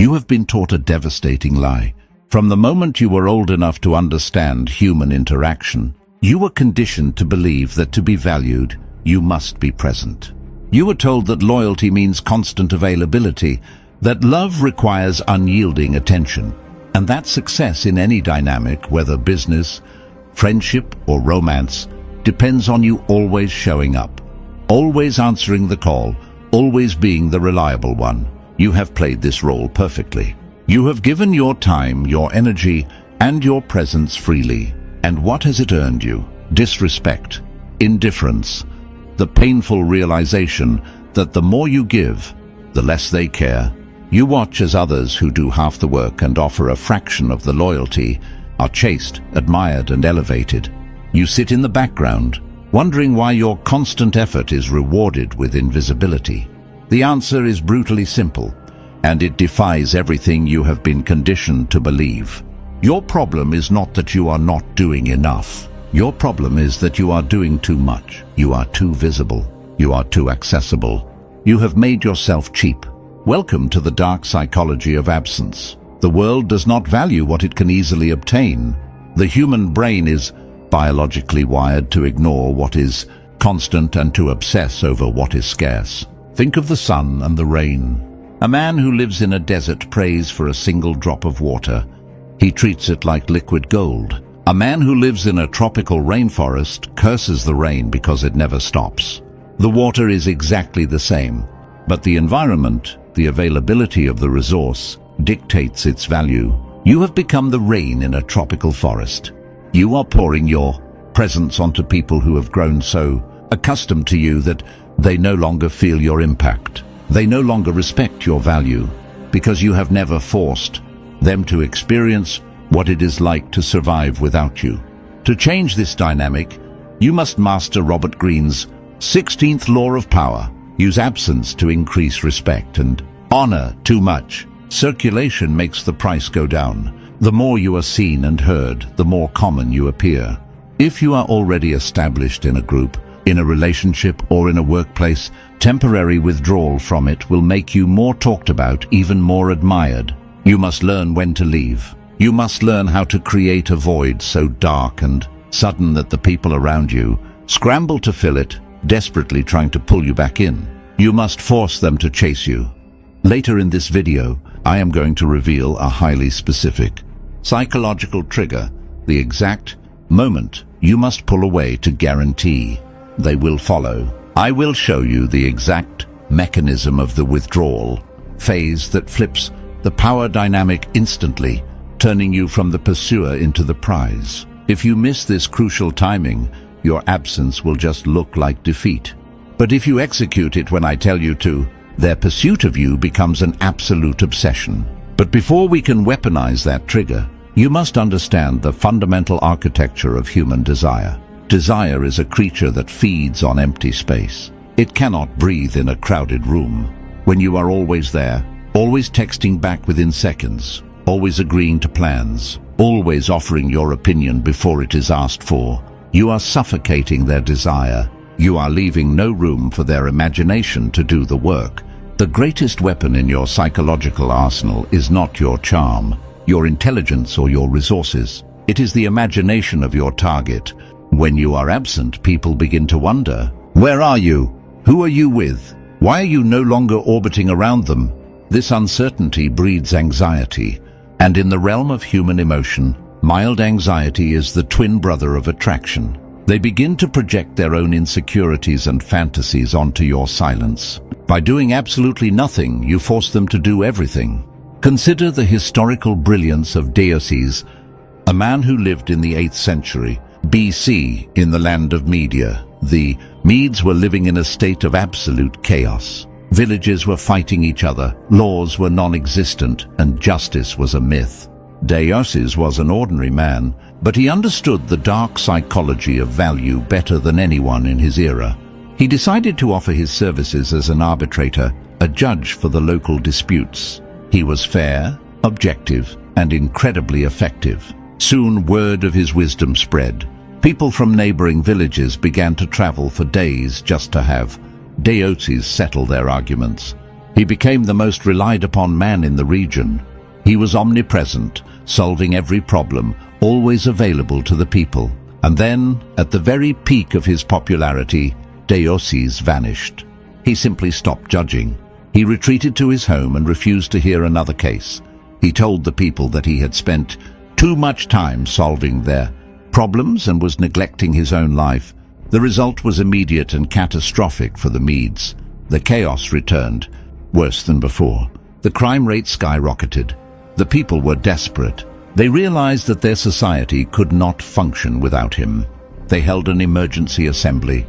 You have been taught a devastating lie. From the moment you were old enough to understand human interaction, you were conditioned to believe that to be valued, you must be present. You were told that loyalty means constant availability, that love requires unyielding attention, and that success in any dynamic, whether business, friendship, or romance, depends on you always showing up, always answering the call, always being the reliable one. You have played this role perfectly. You have given your time, your energy, and your presence freely. And what has it earned you? Disrespect, indifference, the painful realization that the more you give, the less they care. You watch as others who do half the work and offer a fraction of the loyalty are chased, admired, and elevated. You sit in the background, wondering why your constant effort is rewarded with invisibility. The answer is brutally simple, and it defies everything you have been conditioned to believe. Your problem is not that you are not doing enough. Your problem is that you are doing too much. You are too visible. You are too accessible. You have made yourself cheap. Welcome to the dark psychology of absence. The world does not value what it can easily obtain. The human brain is biologically wired to ignore what is constant and to obsess over what is scarce. Think of the sun and the rain. A man who lives in a desert prays for a single drop of water. He treats it like liquid gold. A man who lives in a tropical rainforest curses the rain because it never stops. The water is exactly the same, but the environment, the availability of the resource, dictates its value. You have become the rain in a tropical forest. You are pouring your presence onto people who have grown so accustomed to you that they no longer feel your impact. They no longer respect your value because you have never forced them to experience what it is like to survive without you. To change this dynamic, you must master Robert Greene's 16th law of power. Use absence to increase respect and honor too much. Circulation makes the price go down. The more you are seen and heard, the more common you appear. If you are already established in a group, in a relationship, or in a workplace, temporary withdrawal from it will make you more talked about, even more admired. You must learn when to leave. You must learn how to create a void so dark and sudden that the people around you scramble to fill it, desperately trying to pull you back in. You must force them to chase you. Later in this video, I am going to reveal a highly specific psychological trigger, the exact moment you must pull away to guarantee they will follow. I will show you the exact mechanism of the withdrawal phase that flips the power dynamic instantly, turning you from the pursuer into the prize. If you miss this crucial timing, your absence will just look like defeat. But if you execute it when I tell you to, their pursuit of you becomes an absolute obsession. But before we can weaponize that trigger, you must understand the fundamental architecture of human desire. Desire is a creature that feeds on empty space. It cannot breathe in a crowded room. When you are always there, always texting back within seconds, always agreeing to plans, always offering your opinion before it is asked for, you are suffocating their desire. You are leaving no room for their imagination to do the work. The greatest weapon in your psychological arsenal is not your charm, your intelligence, or your resources. It is the imagination of your target. When you are absent, people begin to wonder, where are you? Who are you with? Why are you no longer orbiting around them? This uncertainty breeds anxiety, and in the realm of human emotion, mild anxiety is the twin brother of attraction. They begin to project their own insecurities and fantasies onto your silence. By doing absolutely nothing, you force them to do everything. Consider the historical brilliance of Deioces, a man who lived in the 8th century BC in the land of Media. The Medes were living in a state of absolute chaos. Villages were fighting each other, laws were non-existent, and justice was a myth. Deioces was an ordinary man, but he understood the dark psychology of value better than anyone in his era. He decided to offer his services as an arbitrator, a judge for the local disputes. He was fair, objective, and incredibly effective. Soon word of his wisdom spread. People from neighboring villages began to travel for days just to have Deioces settle their arguments. He became the most relied upon man in the region. He was omnipresent, solving every problem, always available to the people. And then, at the very peak of his popularity, Deioces vanished. He simply stopped judging. He retreated to his home and refused to hear another case. He told the people that he had spent too much time solving their problems and was neglecting his own life. The result was immediate and catastrophic for the Medes. The chaos returned, worse than before. The crime rate skyrocketed. The people were desperate. They realized that their society could not function without him. They held an emergency assembly,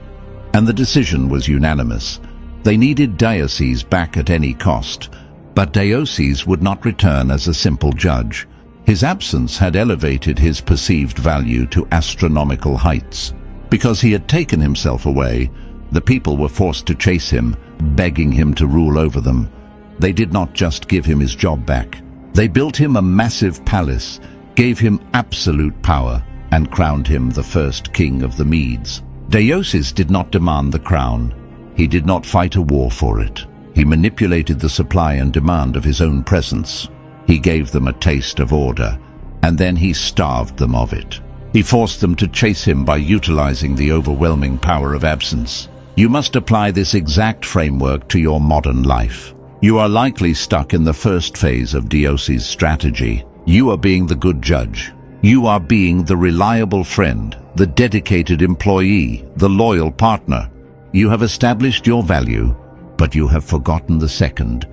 and the decision was unanimous. They needed Deioces back at any cost, but Deioces would not return as a simple judge. His absence had elevated his perceived value to astronomical heights. Because he had taken himself away, the people were forced to chase him, begging him to rule over them. They did not just give him his job back. They built him a massive palace, gave him absolute power, and crowned him the first king of the Medes. Deioces did not demand the crown. He did not fight a war for it. He manipulated the supply and demand of his own presence. He gave them a taste of order, and then he starved them of it. He forced them to chase him by utilizing the overwhelming power of absence. You must apply this exact framework to your modern life. You are likely stuck in the first phase of Deioces' strategy. You are being the good judge. You are being the reliable friend, the dedicated employee, the loyal partner. You have established your value, but you have forgotten the second,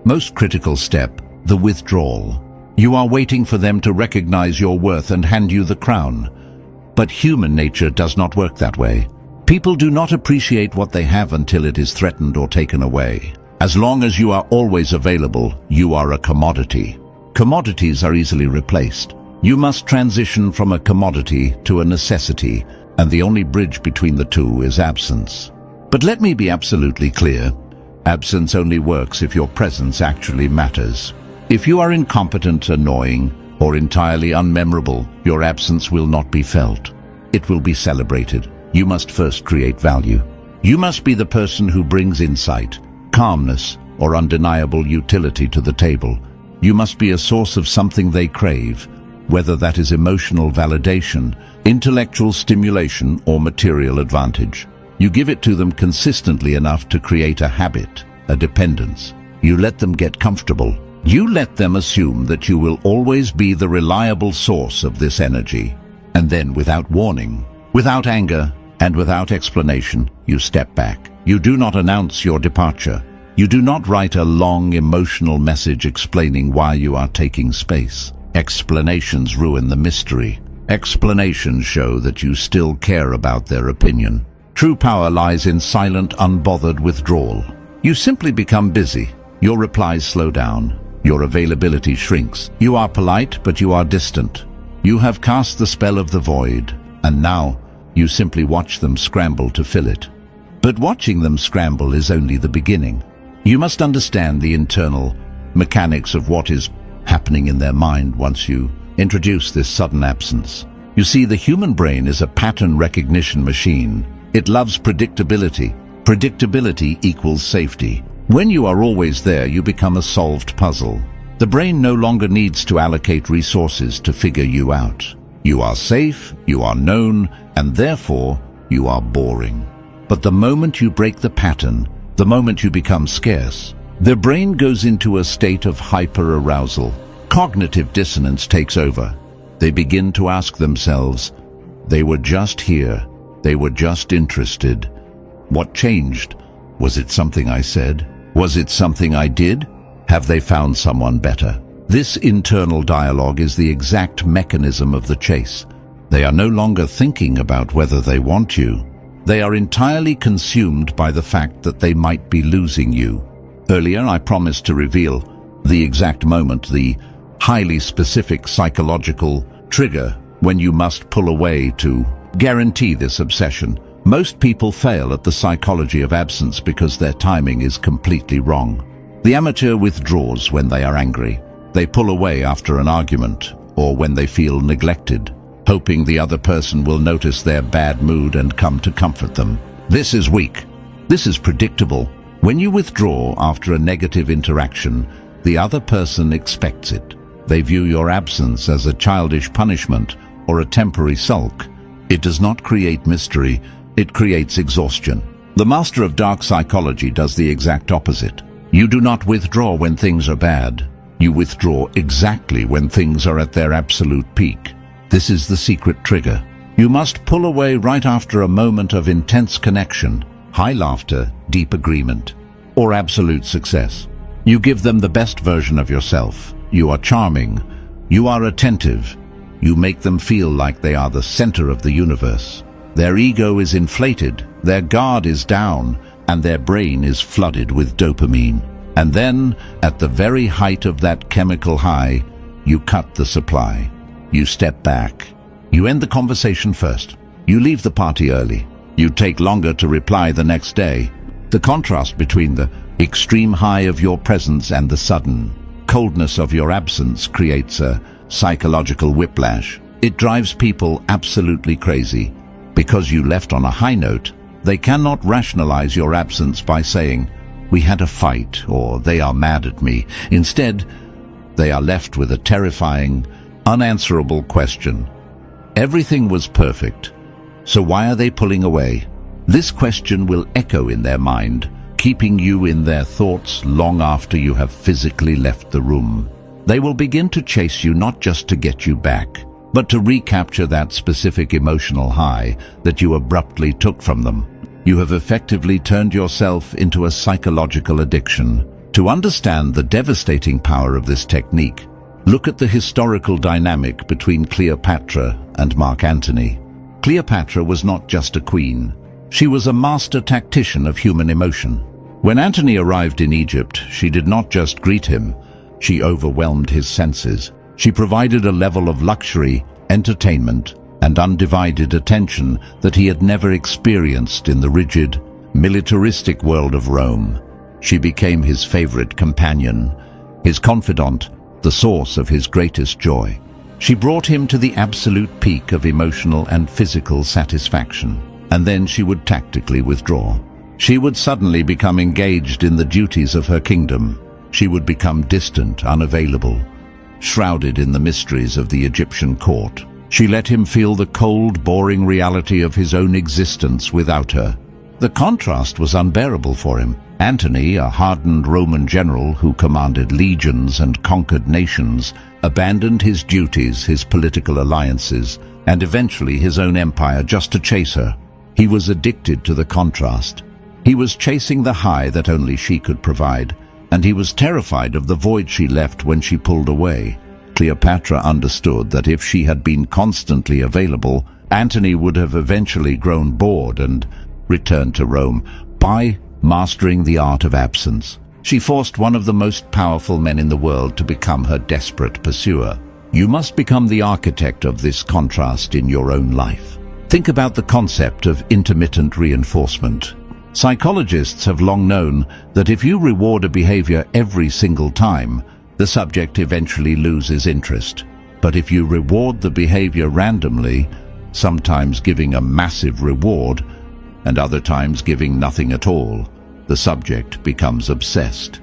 most critical step, the withdrawal. You are waiting for them to recognize your worth and hand you the crown. But human nature does not work that way. People do not appreciate what they have until it is threatened or taken away. As long as you are always available, you are a commodity. Commodities are easily replaced. You must transition from a commodity to a necessity, and the only bridge between the two is absence. But let me be absolutely clear. Absence only works if your presence actually matters. If you are incompetent, annoying, or entirely unmemorable, your absence will not be felt. It will be celebrated. You must first create value. You must be the person who brings insight, calmness, or undeniable utility to the table. You must be a source of something they crave, whether that is emotional validation, intellectual stimulation, or material advantage. You give it to them consistently enough to create a habit, a dependence. You let them get comfortable. You let them assume that you will always be the reliable source of this energy. And then, without warning, without anger, and without explanation, you step back. You do not announce your departure. You do not write a long emotional message explaining why you are taking space. Explanations ruin the mystery. Explanations show that you still care about their opinion. True power lies in silent, unbothered withdrawal. You simply become busy. Your replies slow down. Your availability shrinks. You are polite, but you are distant. You have cast the spell of the void, and now you simply watch them scramble to fill it. But watching them scramble is only the beginning. You must understand the internal mechanics of what is happening in their mind once you introduce this sudden absence. You see, the human brain is a pattern recognition machine. It loves predictability. Predictability equals safety. When you are always there, you become a solved puzzle. The brain no longer needs to allocate resources to figure you out. You are safe, you are known, and therefore you are boring. But the moment you break the pattern, the moment you become scarce, the brain goes into a state of hyper-arousal. Cognitive dissonance takes over. They begin to ask themselves, they were just here, they were just interested. What changed? Was it something I said? Was it something I did? Have they found someone better? This internal dialogue is the exact mechanism of the chase. They are no longer thinking about whether they want you. They are entirely consumed by the fact that they might be losing you. Earlier, I promised to reveal the exact moment, the highly specific psychological trigger when you must pull away to guarantee this obsession. Most people fail at the psychology of absence because their timing is completely wrong. The amateur withdraws when they are angry. They pull away after an argument or when they feel neglected, hoping the other person will notice their bad mood and come to comfort them. This is weak. This is predictable. When you withdraw after a negative interaction, the other person expects it. They view your absence as a childish punishment or a temporary sulk. It does not create mystery, it creates exhaustion. The master of dark psychology does the exact opposite. You do not withdraw when things are bad. You withdraw exactly when things are at their absolute peak. This is the secret trigger. You must pull away right after a moment of intense connection, high laughter, deep agreement, or absolute success. You give them the best version of yourself. You are charming. You are attentive. You make them feel like they are the center of the universe. Their ego is inflated, their guard is down, and their brain is flooded with dopamine. And then, at the very height of that chemical high, you cut the supply. You step back. You end the conversation first. You leave the party early. You take longer to reply the next day. The contrast between the extreme high of your presence and the sudden coldness of your absence creates a psychological whiplash. It drives people absolutely crazy. Because you left on a high note, they cannot rationalize your absence by saying, "We had a fight," or "They are mad at me." Instead, they are left with a terrifying, unanswerable question. Everything was perfect, so why are they pulling away? This question will echo in their mind, keeping you in their thoughts long after you have physically left the room. They will begin to chase you not just to get you back, but to recapture that specific emotional high that you abruptly took from them. You have effectively turned yourself into a psychological addiction. To understand the devastating power of this technique, look at the historical dynamic between Cleopatra and Mark Antony. Cleopatra was not just a queen. She was a master tactician of human emotion. When Antony arrived in Egypt, she did not just greet him, she overwhelmed his senses. She provided a level of luxury, entertainment, and undivided attention that he had never experienced in the rigid, militaristic world of Rome. She became his favorite companion, his confidant, the source of his greatest joy. She brought him to the absolute peak of emotional and physical satisfaction, and then she would tactically withdraw. She would suddenly become engaged in the duties of her kingdom. She would become distant, unavailable, shrouded in the mysteries of the Egyptian court. She let him feel the cold, boring reality of his own existence without her. The contrast was unbearable for him. Antony, a hardened Roman general who commanded legions and conquered nations, abandoned his duties, his political alliances, and eventually his own empire just to chase her. He was addicted to the contrast. He was chasing the high that only she could provide, and he was terrified of the void she left when she pulled away. Cleopatra understood that if she had been constantly available, Antony would have eventually grown bored and returned to Rome. By mastering the art of absence, she forced one of the most powerful men in the world to become her desperate pursuer. You must become the architect of this contrast in your own life. Think about the concept of intermittent reinforcement. Psychologists have long known that if you reward a behavior every single time, the subject eventually loses interest. But if you reward the behavior randomly, sometimes giving a massive reward and other times giving nothing at all, the subject becomes obsessed.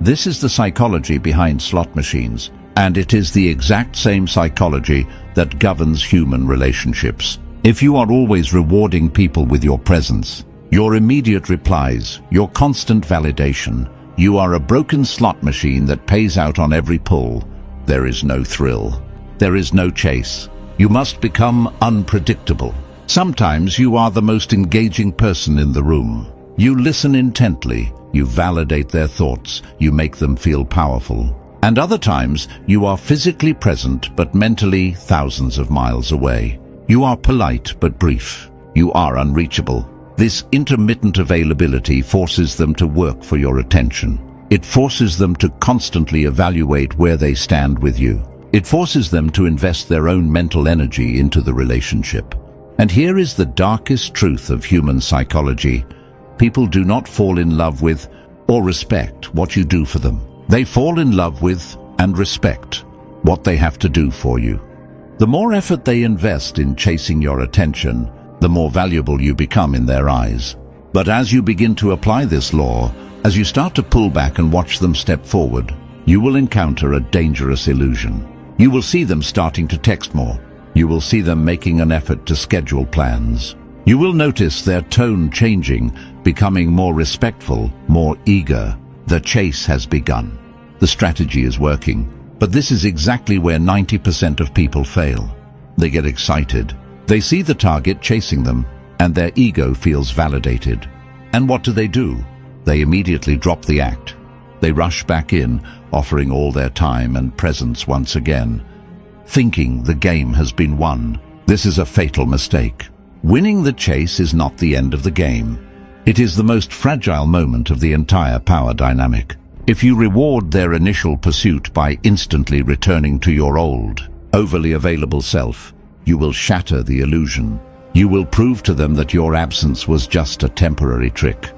This is the psychology behind slot machines, and it is the exact same psychology that governs human relationships. If you are always rewarding people with your presence, your immediate replies, your constant validation, you are a broken slot machine that pays out on every pull. There is no thrill. There is no chase. You must become unpredictable. Sometimes you are the most engaging person in the room. You listen intently, you validate their thoughts, you make them feel powerful. And other times you are physically present but mentally thousands of miles away. You are polite but brief. You are unreachable. This intermittent availability forces them to work for your attention. It forces them to constantly evaluate where they stand with you. It forces them to invest their own mental energy into the relationship. And here is the darkest truth of human psychology. People do not fall in love with or respect what you do for them. They fall in love with and respect what they have to do for you. The more effort they invest in chasing your attention, the more valuable you become in their eyes. But as you begin to apply this law, as you start to pull back and watch them step forward, you will encounter a dangerous illusion. You will see them starting to text more. You will see them making an effort to schedule plans. You will notice their tone changing, becoming more respectful, more eager. The chase has begun. The strategy is working, but this is exactly where 90% of people fail. They get excited. They see the target chasing them, and their ego feels validated. And what do? They immediately drop the act. They rush back in, offering all their time and presence once again, thinking the game has been won. This is a fatal mistake. Winning the chase is not the end of the game. It is the most fragile moment of the entire power dynamic. If you reward their initial pursuit by instantly returning to your old, overly available self, you will shatter the illusion. You will prove to them that your absence was just a temporary trick,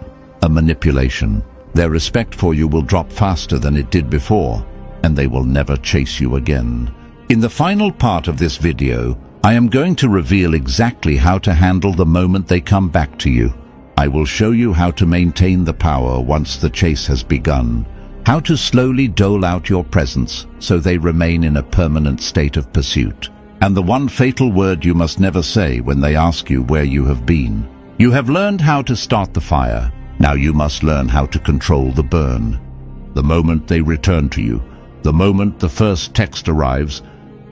a manipulation. Their respect for you will drop faster than it did before, and they will never chase you again. In the final part of this video, I am going to reveal exactly how to handle the moment they come back to you. I will show you how to maintain the power once the chase has begun, how to slowly dole out your presence so they remain in a permanent state of pursuit, and the one fatal word you must never say when they ask you where you have been. You have learned how to start the fire. Now you must learn how to control the burn. The moment they return to you, the moment the first text arrives,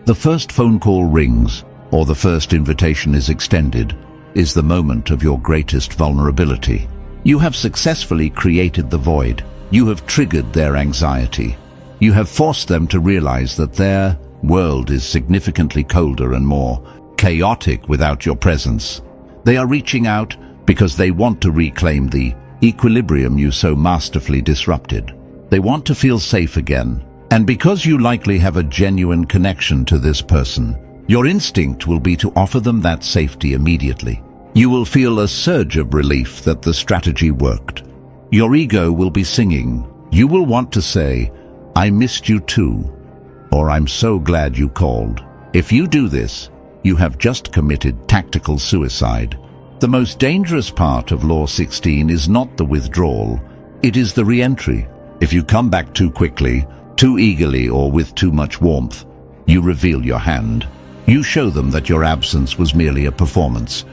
the first phone call rings, or the first invitation is extended, is the moment of your greatest vulnerability. You have successfully created the void. You have triggered their anxiety. You have forced them to realize that their world is significantly colder and more chaotic without your presence. They are reaching out because they want to reclaim the equilibrium you so masterfully disrupted. They want to feel safe again. And because you likely have a genuine connection to this person, your instinct will be to offer them that safety immediately. You will feel a surge of relief that the strategy worked. Your ego will be singing. You will want to say, "I missed you too," or "I'm so glad you called." If you do this, you have just committed tactical suicide. The most dangerous part of Law 16 is not the withdrawal, it is the re-entry. If you come back too quickly, too eagerly, or with too much warmth, you reveal your hand. You show them that your absence was merely a performance,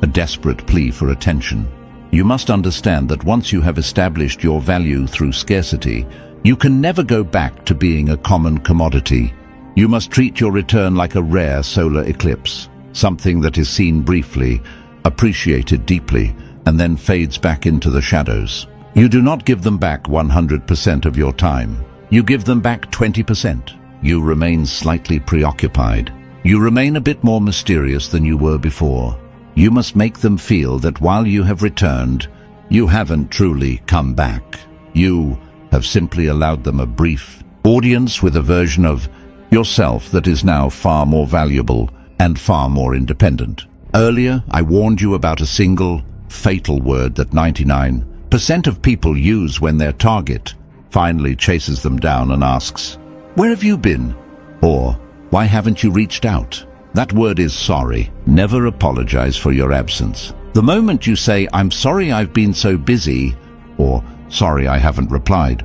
a desperate plea for attention. You must understand that once you have established your value through scarcity, you can never go back to being a common commodity. You must treat your return like a rare solar eclipse, something that is seen briefly, appreciated deeply, and then fades back into the shadows. You do not give them back 100% of your time. You give them back 20%. You remain slightly preoccupied. You remain a bit more mysterious than you were before. You must make them feel that while you have returned, you haven't truly come back. You have simply allowed them a brief audience with a version of yourself that is now far more valuable and far more independent. Earlier, I warned you about a single, fatal word that 99% of people use when their target finally chases them down and asks, "Where have you been?" Or, "Why haven't you reached out?" That word is sorry. Never apologize for your absence. The moment you say, "I'm sorry I've been so busy," or "Sorry I haven't replied,"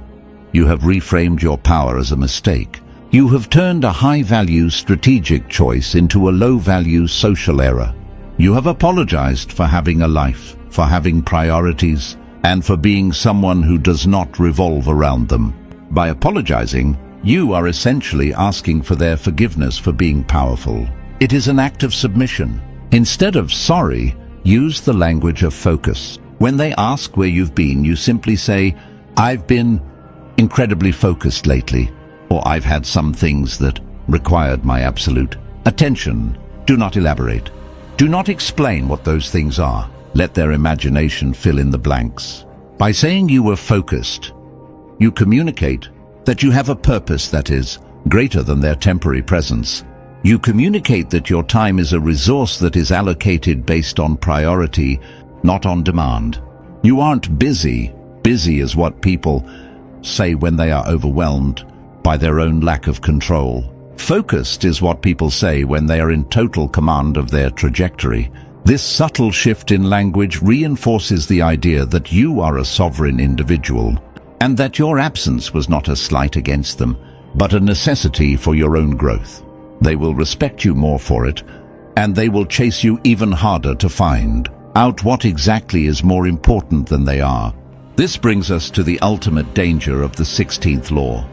you have reframed your power as a mistake. You have turned a high-value strategic choice into a low-value social error. You have apologized for having a life, for having priorities, and for being someone who does not revolve around them. By apologizing, you are essentially asking for their forgiveness for being powerful. It is an act of submission. Instead of sorry, use the language of focus. When they ask where you've been, you simply say, "I've been incredibly focused lately," or "I've had some things that required my absolute attention." Do not elaborate. Do not explain what those things are. Let their imagination fill in the blanks. By saying you were focused, you communicate that you have a purpose that is greater than their temporary presence. You communicate that your time is a resource that is allocated based on priority, not on demand. You aren't busy. Busy is what people say when they are overwhelmed by their own lack of control. Focused is what people say when they are in total command of their trajectory. This subtle shift in language reinforces the idea that you are a sovereign individual, and that your absence was not a slight against them, but a necessity for your own growth. They will respect you more for it, and they will chase you even harder to find out what exactly is more important than they are. This brings us to the ultimate danger of the 16th law,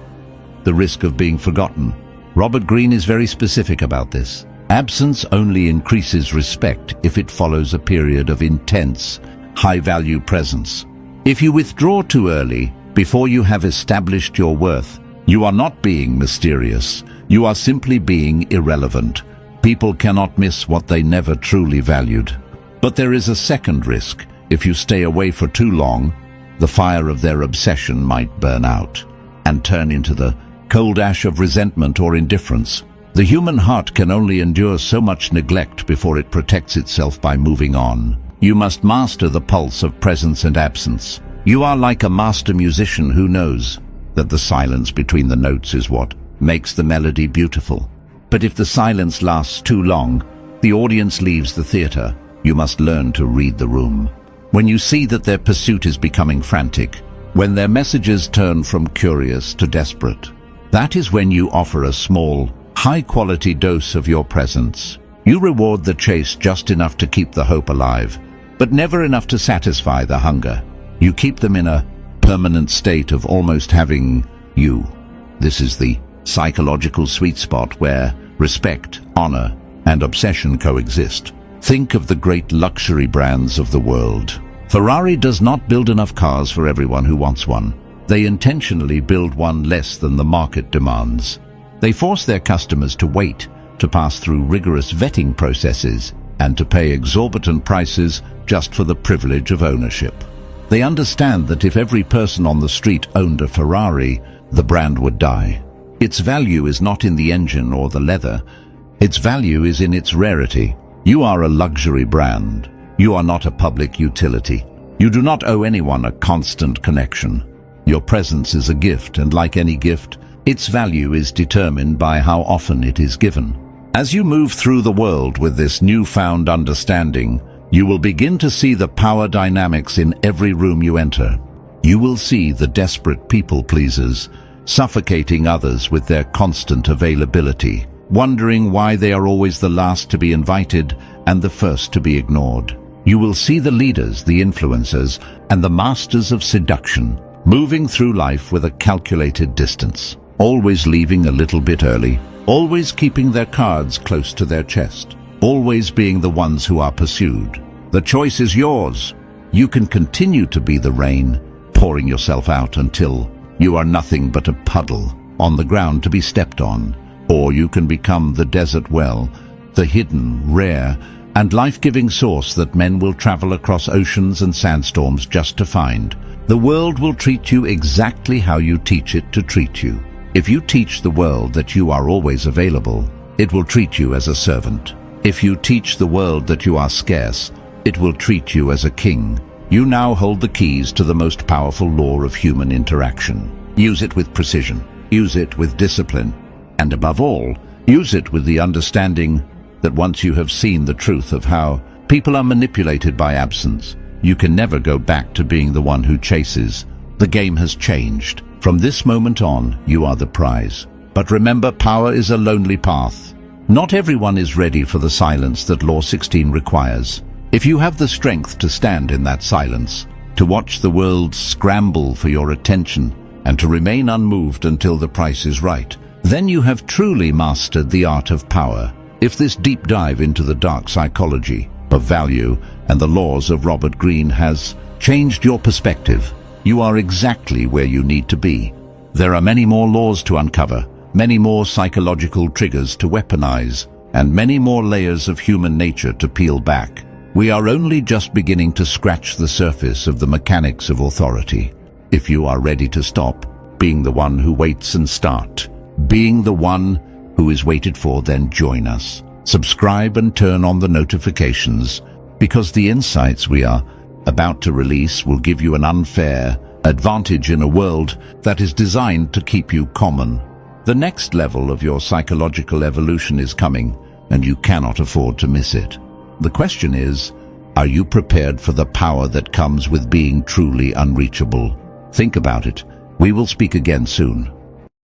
the risk of being forgotten. Robert Greene is very specific about this. Absence only increases respect if it follows a period of intense, high-value presence. If you withdraw too early, before you have established your worth, you are not being mysterious. You are simply being irrelevant. People cannot miss what they never truly valued. But there is a second risk. If you stay away for too long, the fire of their obsession might burn out and turn into the cold ash of resentment or indifference. The human heart can only endure so much neglect before it protects itself by moving on. You must master the pulse of presence and absence. You are like a master musician who knows that the silence between the notes is what makes the melody beautiful. But if the silence lasts too long, the audience leaves the theater. You must learn to read the room. When you see that their pursuit is becoming frantic, when their messages turn from curious to desperate, that is when you offer a small, high-quality dose of your presence. You reward the chase just enough to keep the hope alive, but never enough to satisfy the hunger. You keep them in a permanent state of almost having you. This is the psychological sweet spot where respect, honor, and obsession coexist. Think of the great luxury brands of the world. Ferrari does not build enough cars for everyone who wants one. They intentionally build one less than the market demands. They force their customers to wait, to pass through rigorous vetting processes, and to pay exorbitant prices just for the privilege of ownership. They understand that if every person on the street owned a Ferrari, the brand would die. Its value is not in the engine or the leather. Its value is in its rarity. You are a luxury brand. You are not a public utility. You do not owe anyone a constant connection. Your presence is a gift, and like any gift, its value is determined by how often it is given. As you move through the world with this newfound understanding, you will begin to see the power dynamics in every room you enter. You will see the desperate people-pleasers, suffocating others with their constant availability, wondering why they are always the last to be invited and the first to be ignored. You will see the leaders, the influencers, and the masters of seduction, moving through life with a calculated distance, always leaving a little bit early, always keeping their cards close to their chest, always being the ones who are pursued. The choice is yours. You can continue to be the rain, pouring yourself out until you are nothing but a puddle on the ground to be stepped on, or you can become the desert well, the hidden, rare, and life-giving source that men will travel across oceans and sandstorms just to find. The world will treat you exactly how you teach it to treat you. If you teach the world that you are always available, it will treat you as a servant. If you teach the world that you are scarce, it will treat you as a king. You now hold the keys to the most powerful law of human interaction. Use it with precision. Use it with discipline. And above all, use it with the understanding that once you have seen the truth of how people are manipulated by absence, you can never go back to being the one who chases. The game has changed. From this moment on, you are the prize. But remember, power is a lonely path. Not everyone is ready for the silence that Law 16 requires. If you have the strength to stand in that silence, to watch the world scramble for your attention, and to remain unmoved until the price is right, then you have truly mastered the art of power. If this deep dive into the dark psychology of value and the laws of Robert Greene has changed your perspective, you are exactly where you need to be. There are many more laws to uncover, many more psychological triggers to weaponize, and many more layers of human nature to peel back. We are only just beginning to scratch the surface of the mechanics of authority. If you are ready to stop being the one who waits and start being the one who is waited for, then join us. Subscribe and turn on the notifications, because the insights we are about to release will give you an unfair advantage in a world that is designed to keep you common. The next level of your psychological evolution is coming, and you cannot afford to miss it. The question is, are you prepared for the power that comes with being truly unreachable? Think about it. We will speak again soon.